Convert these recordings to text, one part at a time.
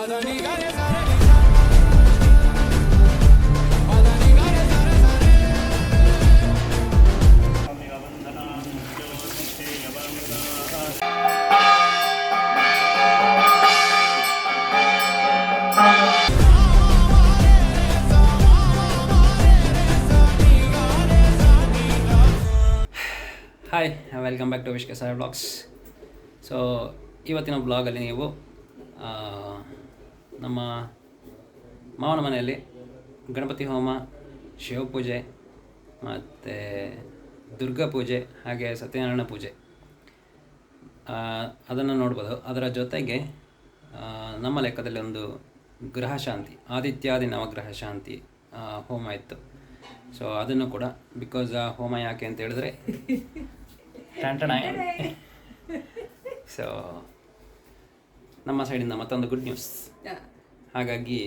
Hi, welcome back to ವಿಶ್ ಕೆಸಾಯ blogs. So ಇವತ್ತಿನ ಬ್ಲಾಗಲ್ಲಿ ನೀವು ನಮ್ಮ ಮಾವನ ಮನೆಯಲ್ಲಿ ಗಣಪತಿ ಹೋಮ, ಶಿವಪೂಜೆ ಮತ್ತು ದುರ್ಗಾ ಪೂಜೆ ಹಾಗೆ ಸತ್ಯನಾರಾಯಣ ಪೂಜೆ ಅದನ್ನು ನೋಡ್ಬೋದು. ಅದರ ಜೊತೆಗೆ ನಮ್ಮ ಲೆಕ್ಕದಲ್ಲಿ ಒಂದು ಗ್ರಹ ಶಾಂತಿ, ಆದಿತ್ಯಾದಿ ನವಗ್ರಹ ಶಾಂತಿ ಹೋಮ ಇತ್ತು. ಸೊ ಅದನ್ನು ಕೂಡ, ಬಿಕಾಸ್ ಆ ಹೋಮ ಯಾಕೆ ಅಂತ ಹೇಳಿದ್ರೆ ಸೊ ನಮ್ಮ ಸೈಡಿಂದ ಮತ್ತೊಂದು ಗುಡ್ ನ್ಯೂಸ್, ಹಾಗಾಗಿ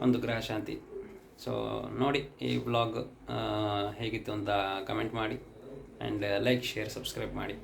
ಒಂದು ಗ್ರಹ ಶಾಂತಿ. ಸೊ ನೋಡಿ ಈ ಬ್ಲಾಗ್ ಹೇಗಿತ್ತು ಅಂತ ಕಮೆಂಟ್ ಮಾಡಿ ಆ್ಯಂಡ್ ಲೈಕ್, ಶೇರ್, ಸಬ್ಸ್ಕ್ರೈಬ್ ಮಾಡಿ.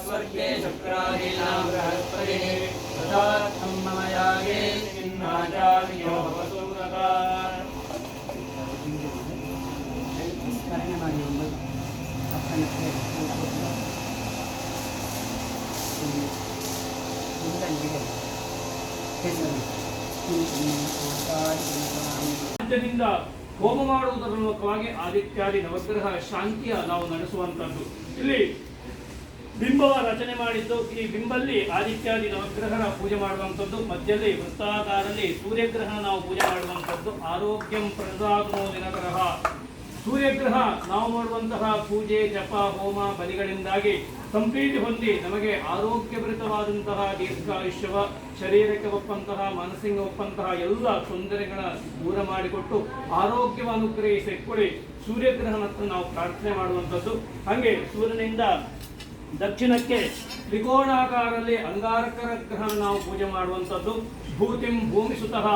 स्वर्गे शुक्रादीनां बृहस्पतिः तथात्मयागे किन्नाचार्यो भवतु तथा ಹೋಮ ಮಾಡುವುದರ ಮೂಲಕವಾಗಿ ಆದಿತ್ಯಾದಿ ನವಗ್ರಹ ಶಾಂತಿಯ ನಾವು ನಡೆಸುವಂತದ್ದು. ಇಲ್ಲಿ ಬಿಂಬವ ರಚನೆ ಮಾಡಿದ್ದು, ಈ ಬಿಂಬಲ್ಲಿ ಆದಿತ್ಯಾದಿ ನವಗ್ರಹರ ಪೂಜೆ ಮಾಡುವಂಥದ್ದು, ಮಧ್ಯದಲ್ಲಿ ವೃತ್ತಾಕಾರದಲ್ಲಿ ಸೂರ್ಯಗ್ರಹಣ ನಾವು ಪೂಜೆ ಮಾಡುವಂಥದ್ದು. ಆರೋಗ್ಯಂ ಪ್ರಸಾದನೋ ದಿನಗ್ರಹ, ಸೂರ್ಯಗ್ರಹ ನಾವು ಮಾಡುವಂತಹ ಪೂಜೆ, ಜಪ, ಹೋಮ, ಬಲಿಗಳಿಂದಾಗಿ ಸಂಪ್ರೀತಿ ಹೊಂದಿ ನಮಗೆ ಆರೋಗ್ಯಭರಿತವಾದಂತಹ ದೀರ್ಘಾಯುಷ್ಯವ, ಶರೀರಕ್ಕೆ ಒಪ್ಪಂತಹ, ಮನಸ್ಸಿಗೆ ಒಪ್ಪಂತಹ ಎಲ್ಲ ತೊಂದರೆಗಳ ದೂರ ಮಾಡಿಕೊಟ್ಟು ಆರೋಗ್ಯವ ಅನುಗ್ರಹಿಸಿಕೊಳ್ಳಿ ಸೂರ್ಯಗ್ರಹಣಕ್ಕೆ ನಾವು ಪ್ರಾರ್ಥನೆ ಮಾಡುವಂಥದ್ದು. ಹಾಗೆ ಸೂರ್ಯನಿಂದ ದಕ್ಷಿಣಕ್ಕೆ ತ್ರಿಕೋಣಾಕಾರದಲ್ಲಿ ಅಂಗಾರಕರ ಗ್ರಹ ನಾವು ಪೂಜೆ ಮಾಡುವಂಥದ್ದು. ಭೂತಿಂ ಭೂಮಿ ಸುತಃ,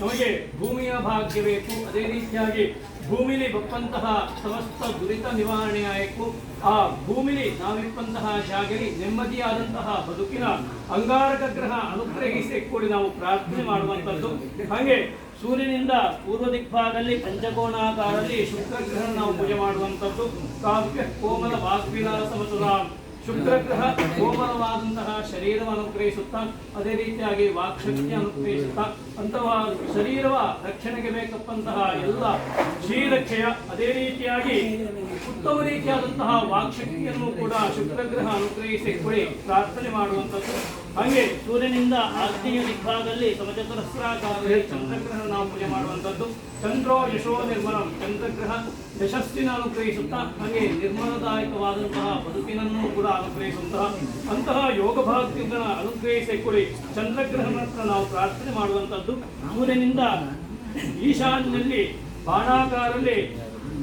ನಮಗೆ ಭೂಮಿಯ ಭಾಗ್ಯ ಬೇಕು. ಅದೇ ರೀತಿಯಾಗಿ ಭೂಮಿಲಿ ಬಪ್ಪಂತಹ ಸಮಸ್ತ ದುರಿತ ನಿವಾರಣೆ ಆಯಿತು. ಆ ಭೂಮಿಲಿ ನಾವಿಪ್ಪಂತಹ ಜಾಗಲಿ ನೆಮ್ಮದಿಯಾದಂತಹ ಬದುಕಿನ ಅಂಗಾರಕ ಗ್ರಹ ಅನುಗ್ರಹಿಸಿಕೊಳ್ಳಿ ನಾವು ಪ್ರಾರ್ಥನೆ ಮಾಡುವಂಥದ್ದು. ಹಾಗೆ ಸೂರ್ಯನಿಂದ ಪೂರ್ವ ದಿಕ್ಭಾಗದಲ್ಲಿ ಪಂಚಕೋಣಾಕಾರದಲ್ಲಿ ಶುಕ್ರಗ್ರಹ ನಾವು ಪೂಜೆ ಮಾಡುವಂಥದ್ದು. ಕಾವ್ಯ ಕೋಮಲ ವಾಗ್ವಿಲಾಸ ಮಸುರಾ, ಶುಕ್ರಗ್ರಹ ಕೋಮಲವಾದಂತಹ ಶರೀರವನ್ನು ಅನುಗ್ರಹಿಸುತ್ತಾ, ಅದೇ ರೀತಿಯಾಗಿ ವಾಕ್ಶಕ್ತಿ ಅನುಗ್ರಹಿಸುತ್ತಾ, ಅಂತಹ ಶರೀರವ ರಕ್ಷಣೆಗೆ ಬೇಕಪ್ಪಂತಹ ಎಲ್ಲ ಶ್ರೀರಕ್ಷೆಯ, ಅದೇ ರೀತಿಯಾಗಿ ಉತ್ತಮ ರೀತಿಯಾದಂತಹ ವಾಕ್ಶಕ್ತಿಯನ್ನು ಕೂಡ ಶುಕ್ರಗ್ರಹ ಅನುಗ್ರಹಿಸಿಕೊಳ್ಳಿ ಪ್ರಾರ್ಥನೆ ಮಾಡುವಂಥದ್ದು. ಹಾಗೆ ಸೂರ್ಯನಿಂದ ಆಗ್ನೇಯ ದಿಗ್ಭಾಗದಲ್ಲಿ ಸಮಚತುರಸ್ರಾಕಾರದಲ್ಲಿ ಚಂದ್ರಗ್ರಹ ನಾವು ಪೂಜೆ ಮಾಡುವಂಥದ್ದು. ಚಂದ್ರೋ ಯಶೋ ನಿರ್ಮಲಂ, ಚಂದ್ರಗ್ರಹ ಯಶಸ್ಸಿನ ಅನುಗ್ರಹಿಸುತ್ತಾ ಹಾಗೆ ನಿರ್ಮಲದಾಯಕವಾದಂತಹ ಬದುಕಿನನ್ನು ಕೂಡ ಅನುಗ್ರಹಿಸುತ್ತಾ ಅಂತಹ ಯೋಗ ಭಾಗ್ಯಗಳ ಅನುಗ್ರಹಿಸಿಕೊಳ್ಳಿ ಚಂದ್ರಗ್ರಹಣ ನಾವು ಪ್ರಾರ್ಥನೆ ಮಾಡುವಂಥದ್ದು. ಸೂರ್ಯನಿಂದ ಈಶಾನ್ಯದಲ್ಲಿ ಬಾಣಾಕಾರದಲ್ಲಿ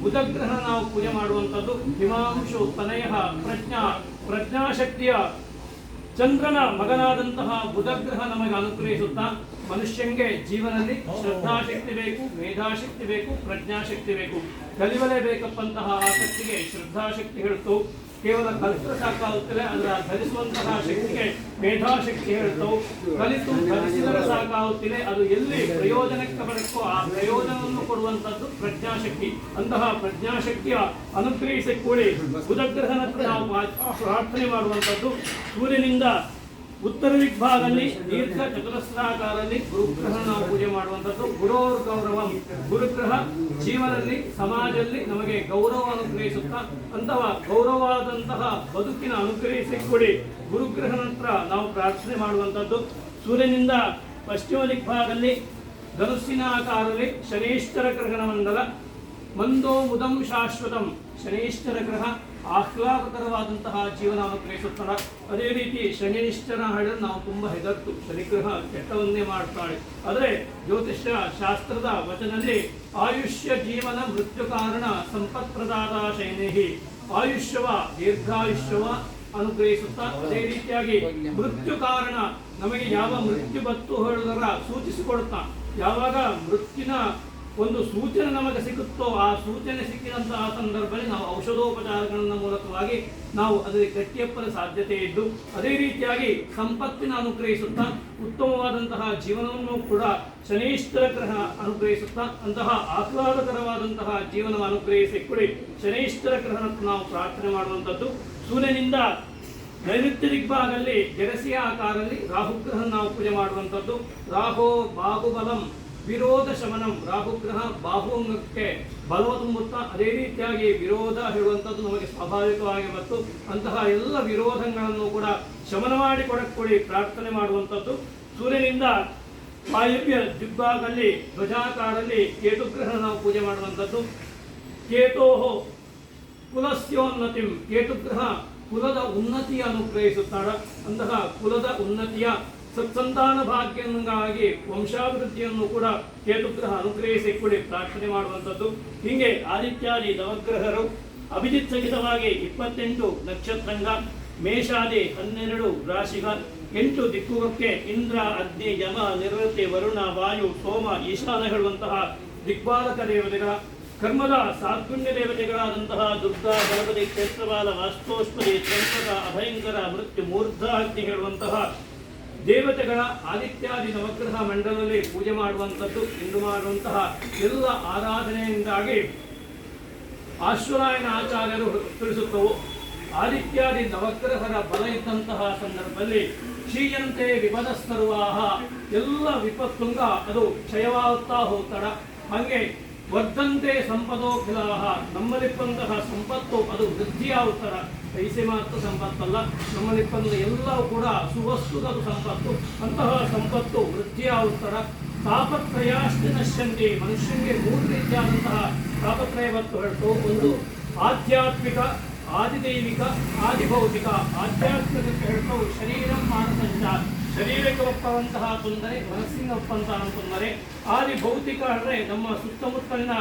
ಬುಧಗ್ರಹ ನಾವು ಪೂಜೆ ಮಾಡುವಂಥದ್ದು. ಹಿಮಾಂಶು ತನಯ ಪ್ರಜ್ಞಾಶಕ್ತಿಯ ಚಂದ್ರನ ಮಗನಾದಂತಹ ಬುಧಗ್ರಹ ನಮಗೆ ಅನುಗ್ರಹಿಸುತ್ತಾ ಮನುಷ್ಯಂಗೆ ಜೀವನದಲ್ಲಿ ಶ್ರದ್ಧಾಶಕ್ತಿ ಬೇಕು, ಮೇಧಾಶಕ್ತಿ ಬೇಕು, ಪ್ರಜ್ಞಾಶಕ್ತಿ ಬೇಕು. ಕಲಿಯಲೇಬೇಕಪ್ಪಂತಹ ಆಸಕ್ತಿಗೆ ಶ್ರದ್ಧಾಶಕ್ತಿ ಹೇಳ್ತು. ಕೇವಲ ಕಲಿತರೆ ಸಾಕಾಗುತ್ತದೆ, ಅದರ ಧರಿಸುವಂತಹ ಶಕ್ತಿಗೆ ಮೇಧಾಶಕ್ತಿ ಹೇಳ್ತು. ಕಲಿತು ಧರಿಸಿದರೆ ಸಾಕಾಗುತ್ತಿದೆ, ಅದು ಎಲ್ಲಿ ಪ್ರಯೋಜನಕ್ಕೆ ಬರಕ್ಕೋ ಆ ಪ್ರಯೋಜನವನ್ನು ಕೊಡುವಂತದ್ದು ಪ್ರಜ್ಞಾಶಕ್ತಿ. ಅಂತಹ ಪ್ರಜ್ಞಾಶಕ್ತಿಯ ಅನುಗ್ರಹಿಸಿ ಕೂಡಿ ಬುಧಗ್ರಹನತ್ರ ನಾವು ಪ್ರಾರ್ಥನೆ ಮಾಡುವಂಥದ್ದು. ಸೂರ್ಯನಿಂದ ಉತ್ತರ ದಿಗ್ಭಾಗದಲ್ಲಿ ದೀರ್ಘ ಚತುರಸ್ರಾಕಾರದಲ್ಲಿ ಗುರುಗ್ರಹ ನಾವು ಪೂಜೆ ಮಾಡುವಂಥದ್ದು. ಗುರೋರ್ ಗೌರವಂ, ಗುರುಗ್ರಹ ಜೀವನದಲ್ಲಿ ಸಮಾಜದಲ್ಲಿ ನಮಗೆ ಗೌರವ ಅನುಗ್ರಹಿಸುತ್ತಾ ಅಂತಹ ಗೌರವವಾದಂತಹ ಬದುಕಿನ ಅನುಗ್ರಹಿಸಿ ಕೊಡಿ ಗುರುಗ್ರಹನ ಹತ್ರ ನಾವು ಪ್ರಾರ್ಥನೆ ಮಾಡುವಂಥದ್ದು. ಸೂರ್ಯನಿಂದ ಪಶ್ಚಿಮ ದಿಗ್ಭಾಗದಲ್ಲಿ ಧನುಸ್ಸಿನ ಆಕಾರದಲ್ಲಿ ಶನೈಶ್ಚರ ಗ್ರಹಣ ಮಂಡಲ. ಮಂದೋ ಮುದಂ ಶಾಶ್ವತಂ, ಶನೈಶ್ಚರ ಗ್ರಹ ಆಹ್ಲಾದಕರವಾದಂತಹ ಜೀವನ ಅನುಗ್ರಹಿಸುತ್ತಾಳೆ. ಅದೇ ರೀತಿ ಶನೈಶ್ಚರ ಹೇಳಿದ್ರೆ ನಾವು ತುಂಬ ಹೆದರ್ತು, ಶನಿಗ್ರಹ ಕೆಟ್ಟವನ್ನೇ ಮಾಡ್ತಾಳೆ. ಆದರೆ ಜ್ಯೋತಿಷ್ಯ ಶಾಸ್ತ್ರದ ವಚನಲ್ಲಿ ಆಯುಷ್ಯ ಜೀವನ ಮೃತ್ಯು ಕಾರಣ ಸಂಪತ್ಪ್ರದಾದ ಶೈನೇಹಿ, ಆಯುಷ್ಯವ ದೀರ್ಘಾಯುಷ್ಯವ ಅನುಗ್ರಹಿಸುತ್ತಾ ಅದೇ ರೀತಿಯಾಗಿ ಮೃತ್ಯು ಕಾರಣ ನಮಗೆ ಯಾವ ಮೃತ್ಯು ಬತ್ತು ಹೇಳಿದರ ಸೂಚಿಸಿಕೊಡುತ್ತಾ. ಯಾವಾಗ ಮೃತ್ಯುವಿನ ಒಂದು ಸೂಚನೆ ನಮಗೆ ಸಿಗುತ್ತೋ ಆ ಸೂಚನೆ ಸಿಕ್ಕಿದಂತಹ ಸಂದರ್ಭದಲ್ಲಿ ನಾವು ಔಷಧೋಪಚಾರಗಳ ಮೂಲಕವಾಗಿ ನಾವು ಅದಕ್ಕೆ ಗಟ್ಟಿಯಪ್ಪನ ಸಾಧ್ಯತೆ ಇದ್ದು, ಅದೇ ರೀತಿಯಾಗಿ ಸಂಪತ್ತಿನ ಅನುಗ್ರಹಿಸುತ್ತಾ ಉತ್ತಮವಾದಂತಹ ಜೀವನವನ್ನು ಕೂಡ ಶನೈಶ್ಚರ ಗ್ರಹ ಅನುಗ್ರಹಿಸುತ್ತಾ ಅಂತಹ ಆಹ್ಲಾದಕರವಾದಂತಹ ಜೀವನವನ್ನು ಅನುಗ್ರಹಿಸಿ ಕೊಡಿ ಶನೈಶ್ಚರ ಗ್ರಹಣಕ್ಕೆ ನಾವು ಪ್ರಾರ್ಥನೆ ಮಾಡುವಂಥದ್ದು. ಸೂರ್ಯನಿಂದ ನೈಋತ್ಯ ದಿಗ್ಭಾಗದಲ್ಲಿ ಗೆರಸಿಯ ಆಕಾರದಲ್ಲಿ ರಾಹುಗ್ರಹ ನಾವು ಪೂಜೆ ಮಾಡುವಂಥದ್ದು. ರಾಹೋ ಬಾಹುಬಲಂ ವಿರೋಧ ಶಮನಂ, ರಾಹುಗ್ರಹ ಬಾಹುಂಗಕ್ಕೆ ಬಲವ ತುಂಬುತ್ತಾ ಅದೇ ರೀತಿಯಾಗಿ ವಿರೋಧ ಹೇಳುವಂಥದ್ದು ನಮಗೆ ಸ್ವಾಭಾವಿಕವಾಗಿ ಮತ್ತು ಅಂತಹ ಎಲ್ಲ ವಿರೋಧಗಳನ್ನು ಕೂಡ ಶಮನ ಮಾಡಿ ಕೊಡಿ ಪ್ರಾರ್ಥನೆ ಮಾಡುವಂಥದ್ದು. ಸೂರ್ಯನಿಂದ ವಾಯವ್ಯ ದಿಗ್ಭಾಗದಲ್ಲಿ ಧ್ವಜಾಕಾರದಲ್ಲಿ ಕೇತುಗ್ರಹ ನಾವು ಪೂಜೆ ಮಾಡುವಂಥದ್ದು. ಕೇತೋಹೋ ಕುಲಸ್ಯೋನ್ನತಿಂ, ಕೇತುಗ್ರಹ ಕುಲದ ಉನ್ನತಿಯ ಅನುಗ್ರಹಿಸುತ್ತಾಳ. ಅಂತಹ ಕುಲದ ಉನ್ನತಿಯ ಸತ್ಸಂತಾನ ಭಾಗ್ಯಂಗಾಗಿ ವಂಶಾಭಿವೃದ್ಧಿಯನ್ನು ಕೂಡ ಕೇತುಗ್ರಹ ಅನುಗ್ರಹಿಸಿ ಕೂಡಿ ಪ್ರಾರ್ಥನೆ ಮಾಡುವಂಥದ್ದು. ಹೀಗೆ ಆದಿತ್ಯಾದಿ ನವಗ್ರಹರು ಅಭಿಜಿತ್ ಸಹಿತವಾಗಿ 28 ನಕ್ಷತ್ರಂಗ, ಮೇಷಾದಿ 12 ರಾಶಿಗ, 8 ದಿಕ್ಕುಗಕ್ಕೆ ಇಂದ್ರ, ಅಗ್ನಿ, ಯಮ, ನಿವೃತ್ತಿ, ವರುಣ, ವಾಯು, ಸೋಮ, ಈಶಾನ ಹೇಳುವಂತಹ ದಿಗ್ಪಾಲಕ ದೇವತೆಗಳ, ಕರ್ಮದ ಸಾತ್ಗುಣ್ಯ ದೇವತೆಗಳಾದಂತಹ ದುರ್ಗಾ, ಗಣಪತಿ, ಕ್ಷೇತ್ರಪಾಲ, ವಾಸ್ತೋಷ್ಪದಿ, ತ್ರಂಬಕ, ಅಭಯಂಕರ, ಮೃತ್ಯು, ಮೂರ್ಧ ಅಗ್ನಿ ಹೇಳುವಂತಹ ದೇವತೆಗಳ ಆದಿತ್ಯಾದಿ ನವಗ್ರಹ ಮಂಡಲದಲ್ಲಿ ಪೂಜೆ ಮಾಡುವಂಥದ್ದು. ಇಂದು ಮಾಡುವಂತಹ ಎಲ್ಲ ಆರಾಧನೆಯಿಂದಾಗಿ ಆಶ್ವರಾಯನ ಆಚಾರ್ಯರು ತಿಳಿಸುತ್ತವು. ಆದಿತ್ಯಾದಿ ನವಗ್ರಹರ ಬಲ ಇದ್ದಂತಹ ಸಂದರ್ಭದಲ್ಲಿ ಕ್ಷೀಯಂತೆ ವಿಪದ ಸರ್ವಾಹ, ಎಲ್ಲ ವಿಪತ್ತುಂಗ ಅದು ಕ್ಷಯವಾಗುತ್ತಾ ಹೋಗ್ತಾಡ. ಹಾಗೆ ವರ್ಧಂತೆ ಸಂಪದೋಖಿಲಾಹ, ನಮ್ಮಲ್ಲಿಪ್ಪಂತಹ ಸಂಪತ್ತು ಅದು ವೃದ್ಧಿಯಾಗುತ್ತಾರ. ಪೈಸೆ ಮಾತ್ರ ಸಂಪತ್ತಲ್ಲ, ನಮ್ಮಲ್ಲಿಪ್ಪಂದ ಎಲ್ಲವೂ ಕೂಡ ಸುವಸ್ತುದ ಸಂಪತ್ತು. ಅಂತಹ ಸಂಪತ್ತು ವೃದ್ಧಿಯಾಗುತ್ತಾರ. ತಾಪತ್ರಯಾಶ್ಚ ನಶ್ಯಂತಿ, ಮನುಷ್ಯನಿಗೆ 3 ರೀತಿಯಾದಂತಹ ತಾಪತ್ರಯ ಮತ್ತು ಹೇಳ್ತು. ಒಂದು ಆಧ್ಯಾತ್ಮಿಕ, ಆದಿದೈವಿಕ, ಆದಿಭೌತಿಕ. ಆಧ್ಯಾತ್ಮಿಕಕ್ಕೆ ಹೇಳ್ತಾವು ಶರೀರ ಮಾನಸಂಚ, ಶರೀರಕ್ಕೆ ಒಪ್ಪುವಂತಹ ತೊಂದರೆ, ಮನಸ್ಸಿನ ಒಪ್ಪಂತಹ ತೊಂದರೆ. ಆದಿಭೌತಿಕ ಅಂದರೆ ನಮ್ಮ ಸುತ್ತಮುತ್ತಲಿನ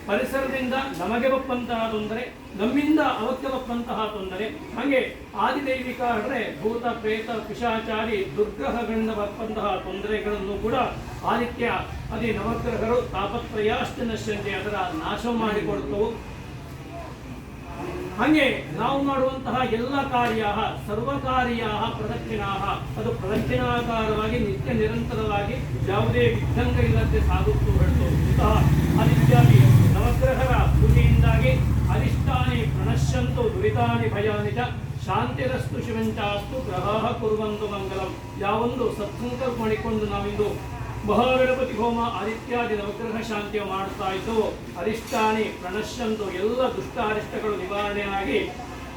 ಪರಿಸರದಿಂದ ನಮಗೆ ಒಪ್ಪಂತಹ ತೊಂದರೆ, ನಮ್ಮಿಂದ ಅವಕ್ಕೆ ಒಪ್ಪಂತಹ ತೊಂದರೆ. ಹಾಗೆ ಆದಿದೈವಿಕ ಅಂದರೆ ಭೂತ, ಪ್ರೇತ, ಪಿಶಾಚಾರಿ, ದುರ್ಗ್ರಹಗಳಿಂದ ಒಪ್ಪಂತಹ ತೊಂದರೆಗಳನ್ನು ಕೂಡ ಆದಿತ್ಯ ಅದಿ ನವಗ್ರಹರು ತಾಪತ್ರಯಾಶ್ಚ ನಶ್ಯಂತೆ ಅದರ ನಾಶ ಮಾಡಿಕೊಡ್ತವು. ಹಾಗೆ ನಾವು ಮಾಡುವಂತಹ ಎಲ್ಲ ಕಾರ್ಯ ಸರ್ವಕಾರ್ಯ ಪ್ರದಕ್ಷಿಣಾ, ಅದು ಪ್ರದಕ್ಷಿಣಾಕಾರವಾಗಿ ನಿತ್ಯ ನಿರಂತರವಾಗಿ ಯಾವುದೇ ವಿಘ್ನಂಗ ಇಲ್ಲದೆ ಸಾಗುತ್ತು ಹೇಳ್ತು. ಇಂತಹ ಆದಿತ್ಯಾದಿ ನವಗ್ರಹರ ಪೂಜೆಯಿಂದಾಗಿ ಅರಿಷ್ಟಾನಿ ಪ್ರಣಶ್ಯಂತು ದುರಿತಾನಿ ಭಯಾನಿ ಚ ಶಾಂತಿರಸ್ತು ಶಿವಂಚಾಸ್ತು ಗ್ರಹ ಕುರುವಂತು ಮಂಗಲಂ. ಯಾವೊಂದು ಸತ್ಸಂಕಲ್ಪ ಮಾಡಿಕೊಂಡು ನಾವಿಂದು ಮಹಾಗಣಪತಿ ಹೋಮ ಆದಿತ್ಯಾದಿ ನವಗ್ರಹ ಶಾಂತಿಯ ಮಾಡ್ತಾ ಇದ್ದು ಅರಿಷ್ಟಾನಿ ಪ್ರಣಶ್ಯಂತು, ಎಲ್ಲ ದುಷ್ಟ ಅರಿಷ್ಟಗಳು ನಿವಾರಣೆಯಾಗಿ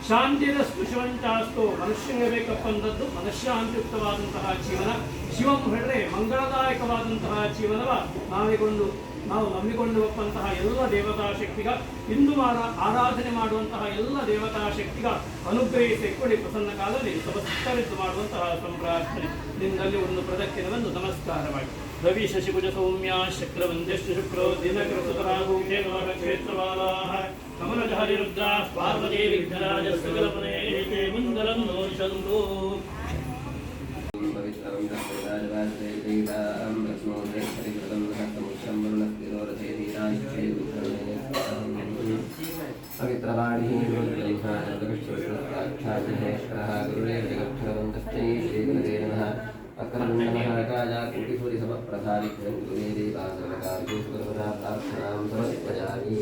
ಶಾಂತಿರಸ್ತು ಶಿವಂಚಾಸ್ತು, ಮನುಷ್ಯನಿಗೆ ಬೇಕಪ್ಪಂದದ್ದು ಮನಃಶಾಂತಿಯುಕ್ತವಾದಂತಹ ಜೀವನ. ಶಿವಂ ಹೇಳಿದ್ರೆ ಮಂಗಳದಾಯಕವಾದಂತಹ ಜೀವನವ ನಾವು ನಂಬಿಕೊಂಡುವಂತಹ ಎಲ್ಲ ದೇವತಾ ಶಕ್ತಿಗ, ಇಂದು ಆರಾಧನೆ ಮಾಡುವಂತಹ ಎಲ್ಲ ದೇವತಾ ಶಕ್ತಿಗ ಅನುಗ್ರಹಿಸಿ ಕೊಡಿ ಪ್ರಸನ್ನ ಕಾಲದಲ್ಲಿ ಸಮಸ್ತರಿದ್ದು ಮಾಡುವಂತಹ ಸಂಪ್ರಾರ್ಥನೆ ನಿನ್ನಲ್ಲಿ ಒಂದು ಪ್ರದಕ್ಷಿಣವನ್ನು ನಮಸ್ಕಾರ ಮಾಡಿ. ರವಿ ಶಶಿಭುಜ ಸೌಮ್ಯ ಶಕ್ರವಂದ್ಯಶ್ಚ ಶುಕ್ರೋ ದಿನಕೃತರಾಹು ಕ್ಷೇತ್ರಪಾಲಾಃ ಕಮಲಧಾರಿ ರುದ್ರಾಃ ಪಾರ್ವತಿ ವಿಘ್ನರಾಜ ಸಕಲಪನೇ ಮಂಗಲಂ ನೋಷಂತು. पवित्रं तस्मैराजवासदेवतां रत्नोदे हरिकृतं हस्तमुत्रं पवित्रवाणी गुरुब्रह्माक्षाक्षाक्षाक्षरः गुरुरेवजगक्षरवन्तश्चै श्रीगुरुवे नमः अकरन्दमहाकाया कोटिसूर्यसमप्रसादित्यं गुरुवे देवासनकार्ये सुगुरुवरा प्रार्थनां समर्पयामि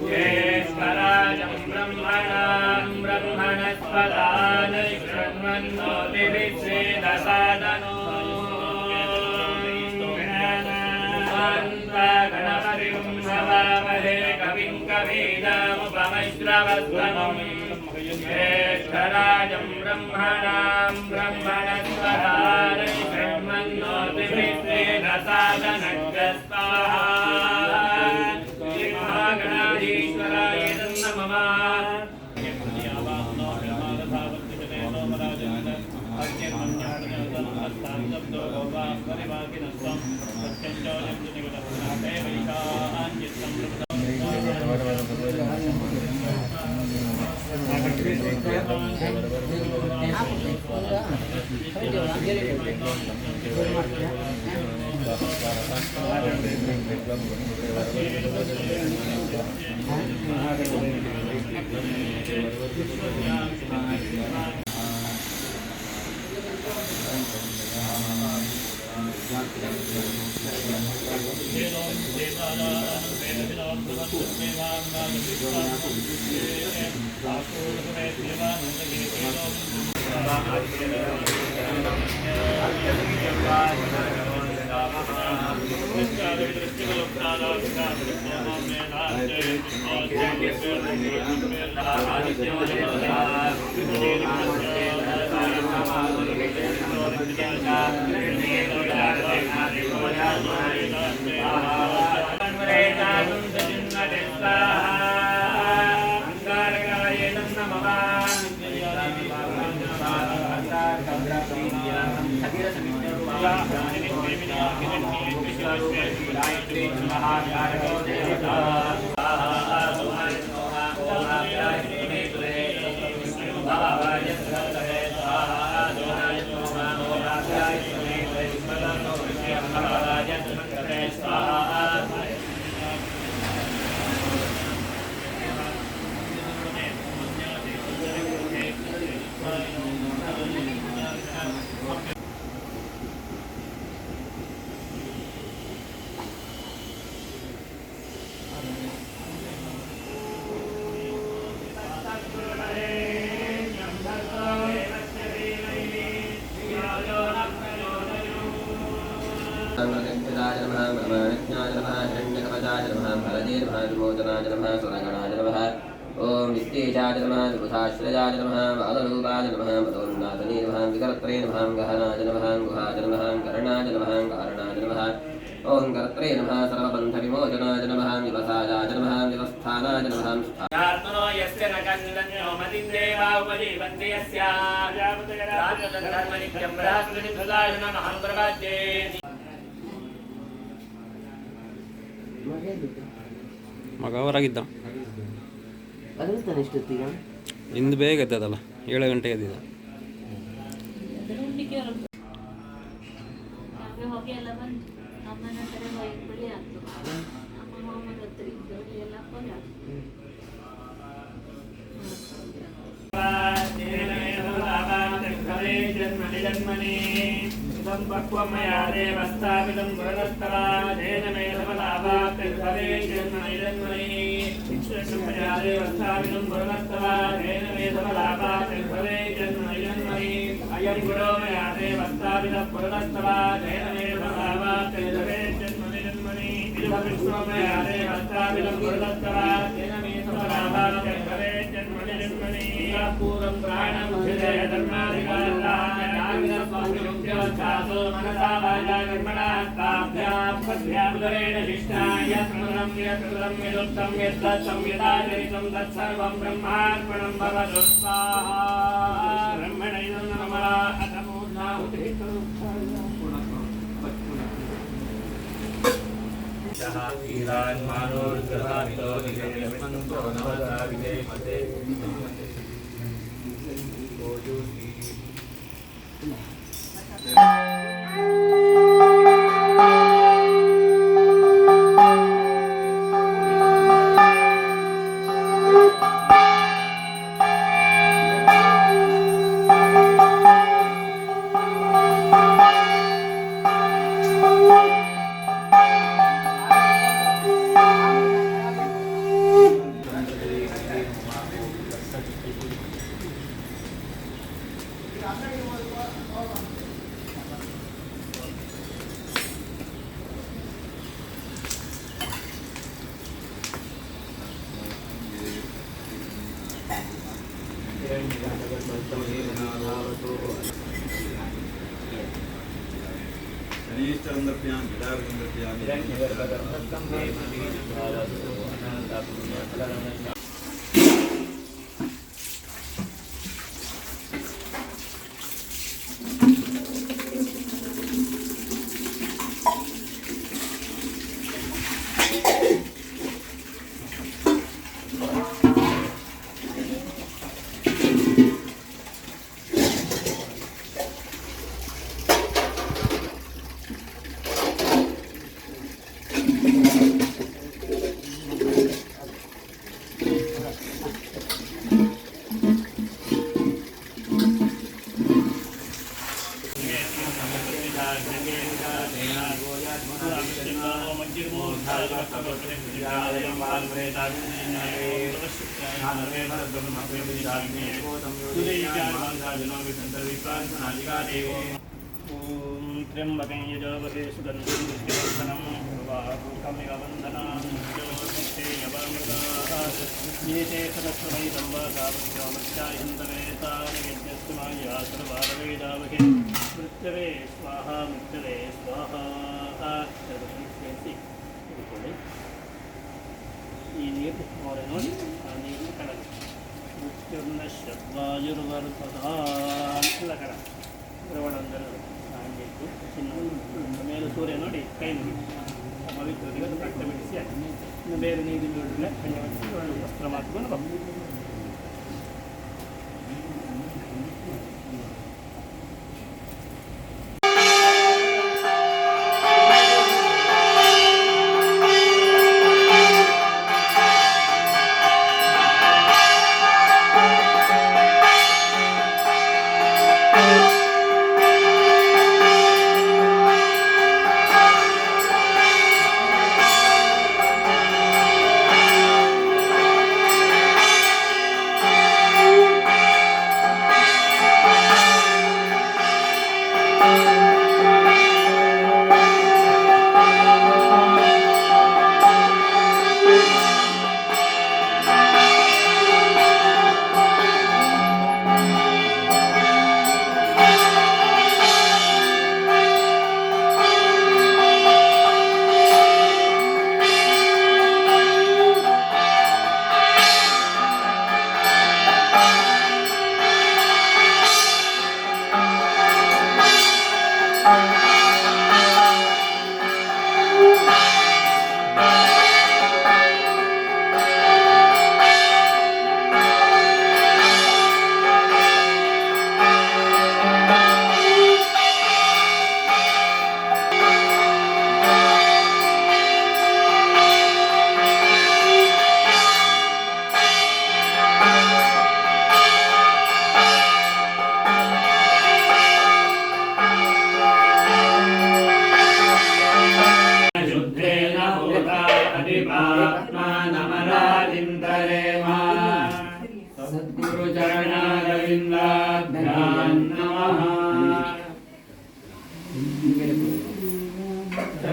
ज्येष्ठराजं ब्रह्मणां ब्रह्मणस्पदान शृण्वन्नोतिभिश्चेदसादनो गणपतिं हवामहे कविं कवीनामुपमश्रवस्तमम् ज्येष्ठराजं ब्रह्मणां ब्रह्मणस्पदान शृण्वन्नोतिभिश्चेदसादनस्य स्वाहा गणाधीश्वराय नमः ओम नित्येशाय नमः विबुधाश्रयाय नमः बालरूपाय नमः पदोन्नाथने नमः विकर्त्रे नमः गहनाय नमः गुहाय नमः करणाय नमः कारणाय नमः ओम कर्त्रे नमः सर्वबन्धविमोचनाय नमः निवसायाय नमः निवस्थानाय नमः आत्मनो यस्य न कञ्चन्यो मतिन्देवा उपजीवन्ति यस्य राजधर्मनित्यं बृहस्पतिसुताय नमः प्रपद्ये ಮಗ ಹೊರಗಿದ್ದ ಅದಿರ್ತಾನೆ ಇಷ್ಟೊತ್ತಿಗೆ ಇಂದು ಬೇಗ ಎದ್ದದಲ್ಲ 7 ಗಂಟೆಗೆ ಎದ್ದಿದ್ದ. ಹೋಗಿ ಎಲ್ಲ ಬಂದು ಅಮ್ಮನ ಹತ್ರ ಹೋಗಿ ಬಿಡಿ ಆಯ್ತು. ಅಮ್ಮ ಮಾಮನ ಹತ್ರ ಇದ್ದವ್ರು ಎಲ್ಲ ಹೋಗಿ जन्मनि इदं पक्वमया देवस्तापितं पुरदस्तराजेन मे सफलाभाक्तिर्भवे जन्मनि जन्मनि विश्वमया देवस्तापितं पुरदस्तराजेन मे सफलाभाक्तिर्भवे जन्मनि जन्मनि अयं गुरो मया देवस्तापितं पुरदस्तराजेन मे सफलाभाक्तिर्भवे जन्मनि जन्मनि इदं विश्वमया देवस्तापितं पुरदस्तराजेन मे सफलाभाक्तिर्भवे जन्मनि जन्मनि पूर्वं प्राणं हृदय धर्माधिकारः मनसा वाचा कर्मणा ताभ्यां पद्भ्यां उदरेण शिष्टाय स्मरणं यत्कृतं यदुक्तं यत्तत्तं यदाचरितं तत्सर्वं ब्रह्मार्पणं भवतु स्वाहा ब्रह्मणे नमः अथ पूर्णाहुतिः ಓಂ ತ್ರ್ಯಂಬಕಂ ಯಜಾಮಹೇ ಸುಗಂಧಿಂ ಪುಷ್ಟಿವರ್ಧನಂ ಉರ್ವಾರುಕಮಿವ ವಂದನಾಂ ಏತೆ ಸದಸ್ವೈ ಸಂವಾದಾವಶ್ಯಾಮಶ್ಚಾಯಂತವೇತಾನಿ ಯಜ್ಞಸ್ತು ಮಾಯಾ ಸರ್ವಾರವೇದಾವಹೇ ಮೃತ್ಯವೇ ಸ್ವಾಹ ಮೃತ್ಯವೇ ಸ್ವಾಹ. ಸೇರಿಸಿ ಇಟ್ಕೊಳ್ಳಿ. ಈ ನೀರು ನೋಡಿ ನೋಡಿ ಆ ನೀರು ಕಡಲು ಮೃತ್ಯುರ್ನ ಶಬ್ದಾಯುರ್ವರ್ಧನ ಎಲ್ಲ ಕಡ ದ್ರವಣಂದರೆ ಹಾಗೆ ಚಿನ್ನ ಮೇಲೆ ಸೂರ್ಯ ನೋಡಿ ಕೈ ಮುಗಿ ಪವಿತ್ರತೆಗೆ ಅದು ಕಟ್ಟ ಬಿಡಿಸಿ ಇನ್ನು ಬೇರೆ ನೀರಿನ ನೋಡಿದ್ರೆ ಕಣ್ಣು ಒಳ್ಳೆ ವಸ್ತ್ರ ಮಾತುಕೊಂಡು ಬರ್ಬೋದು.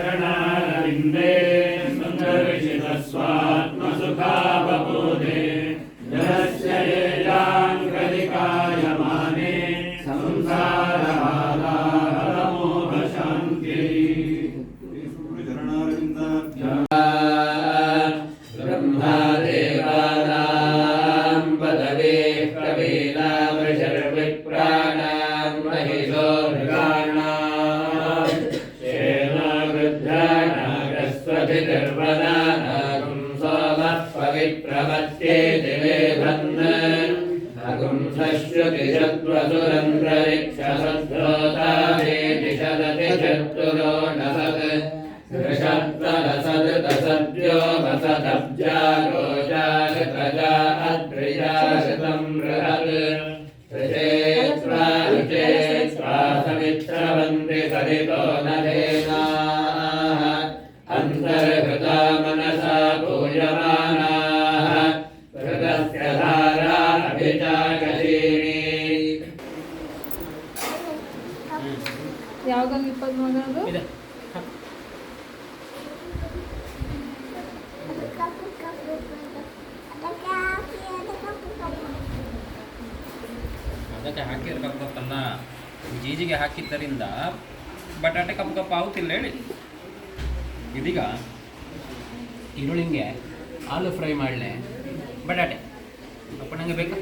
चरणारविन्दे सुन्दरशिरस्वात्मसुखावबोधे जलस्य येजान् कलिकायमाने संसारबाधाहरमोहशान्त्यै ब्रह्मादेवानां पदवे कपिलावशर्विप्राणां महिषो मृगाणां शेनागृध्रानागस्वधिर्वदानागुं सोमः पवित्रमत्ये दिवे धन् अगुं सश्रुतिषद्वसुरन्त्ररिक्षसद्धोतावे दिशदति चतुरो नसत् ऋषत्तरसदृतसद्यो वसदब्जागोजागतजा अद्रिजागतं बृहत् ऋचेत्वा समित्रवन्ति सरितो नधेनाः अन्तर्हृता मनसा पूयमानाः हृदस्य धारा अभिजागशीणी ಯಾವಾಗ 23 ಇದೆ ಅದಕ್ಕೆ ಹಾಕಿರ್ಬೇಕಲ್ಲ ಜೀಜಿಗೆ ಹಾಕಿದ್ದರಿಂದ ಬಟಾಟೆ ಕಪ್ಪು ಕಪ್ಪು ಆಗುತ್ತಿಲ್ಲ ಹೇಳಿ. ಇದೀಗ ಈರುಳ್ಳಿಂಗೆ ಆಲೂ ಫ್ರೈ ಮಾಡಲೆ ಬಟಾಟೆ ಅಪ್ಪ ನಂಗೆ ಬೇಕಾ?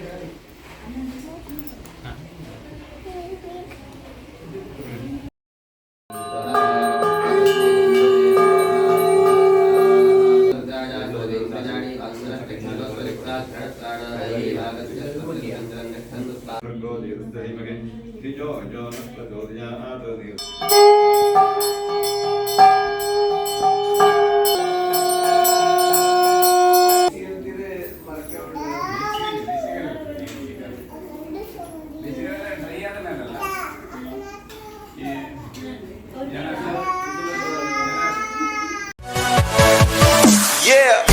ಹಾಂ Yeah.